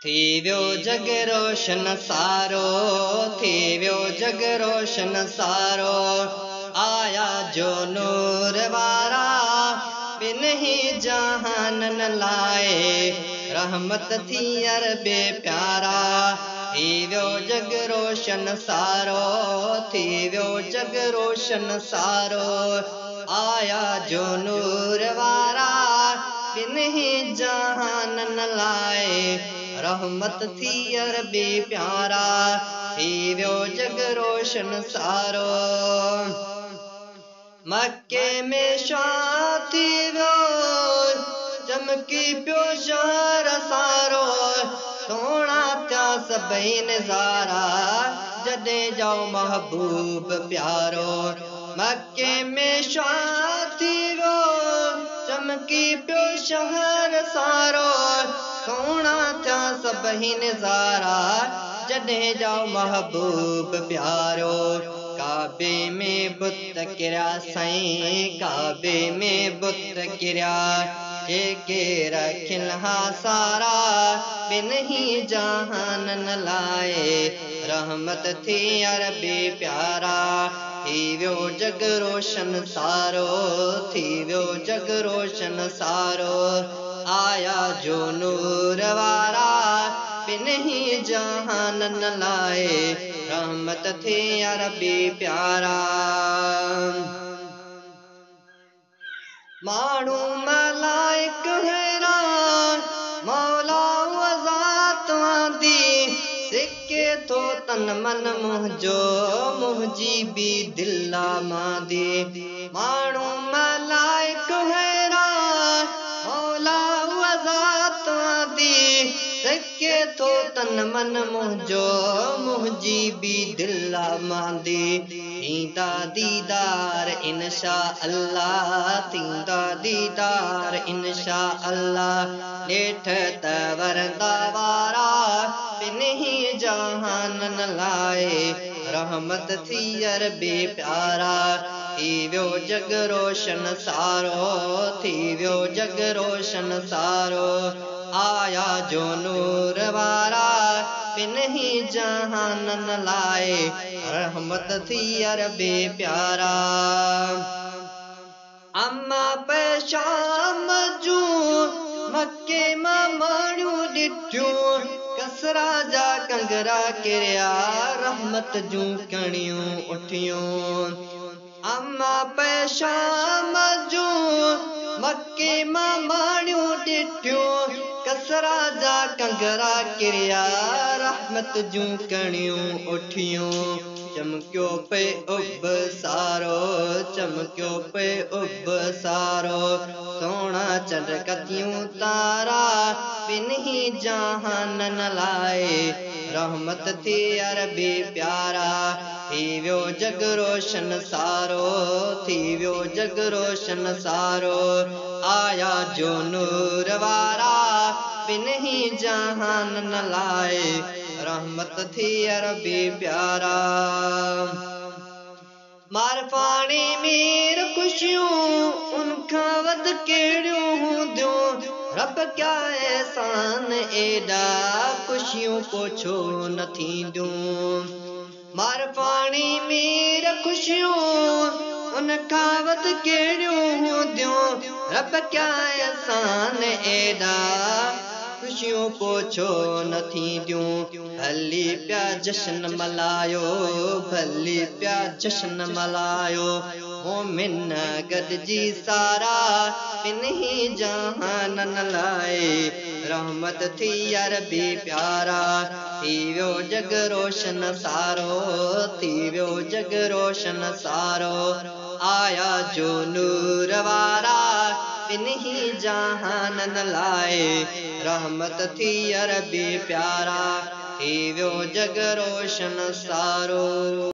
थी वियो जग रोशन सारो, थी वियो जग रोशन सारो। आया जो नूर वारा बिन ही जहानन लाए, रहमत थी अरबे प्यारा। थी वियो जग रोशन सारो, थी वियो जग रोशन सारो। आया जो नूर वारा बिन ही जहानन लाए, रहमत थी अरबे प्यारा। थी वियो जग रोशन सारो। मक्के में शाह थी वियो चमकी पियो शहर सारो। सोना त्या सभई नज़ारा जॾहिं जाओ महबूब प्यारो। मक्के में शाह थी वियो चमकी पियो शहर सारो। सोना त्या सभई नज़ारा जॾहिं जाओ महबूब प्यारो। काबे में बुत किरिया साईं, काबे में बुत किरिया, जेके रखिन हा सारा बिन ही जहानन लाए, रहमत थी अरबे प्यारा। थी वियो जग रोशन सारो, थी वियो जग रोशन सारो। आया जो नूर वारा बिन ही जहानन लाए, रहमत थी अरबे प्यारा। माण्हू मलाइक हैरान मौला ज़ात वांदी, सिके थो तन मन मुंहिंजो मुंहिंजी बि दिला मांदी। माण्हू मलाइक हैरान मौला ज़ात वांदी, सिके थो तन मन मुंहिंजो मुंहिंजी बि दिला मांदी। थींदा दीदार इंशा अल्लाह, थींदा दीदार इंशा अल्लाह। नेठ त वरंदा वारा बिन ही जहानन लाए, रहमत थी अरबे प्यारा। थी वियो जग रोशन सारो, थी वियो जग रोशन सारो। आया जो नूर वारा बिन ही जहानन लाए, रहमत थी अरबे प्यारा। अम्मा पे शाम जूं मक्के मां माण्हू ॾिठियूं, कसरा जा कंगरा किरिया रहमत जूं कणियूं उठियूं। अम्मा पे शाम जूं मक्के मां माण्हू ॾिठियूं, कसरा जा कंगरा किरिया रहमत जूं कणियूं उठियूं। चमकियो पे उब सारो, चमकियो पे उब सारो। सोना चंड कतियूं तारा बिन ही जहानन लाए, रहमत थी अरबे प्यारा। थी वियो जग रोशन सारो, थी वियो जग रोशन सारो। आया जो नूर वारा बिन ही जहानन लाए, रहमत थी अरबे प्यारा। मारफाणी मीर खुशियूं उनखां वध कहिड़ियूं हूंदियूं, रब क्या एहसान एॾा खुशियूं को छो न थींदियूं। मारफाणी मीर खुशियूं उनखां वध कहिड़ियूं हूंदियूं, रब क्या एहसान एॾा खुशियूं को छो न थींदियूं। हली पिया जश्न मल्हायो, भली पिया जश्न मल्हायो। मोमिन गॾिजी सारा बिन ही जहानन लाए, रहमत थी अरबे प्यारा। थी वियो जग रोशन सारो, थी वियो जग रोशन सारो। आया जो नूर वारा बिन ही जहानन लाए, रहमत थी अरबे प्यारा। थी वियो जग रोशन सारो।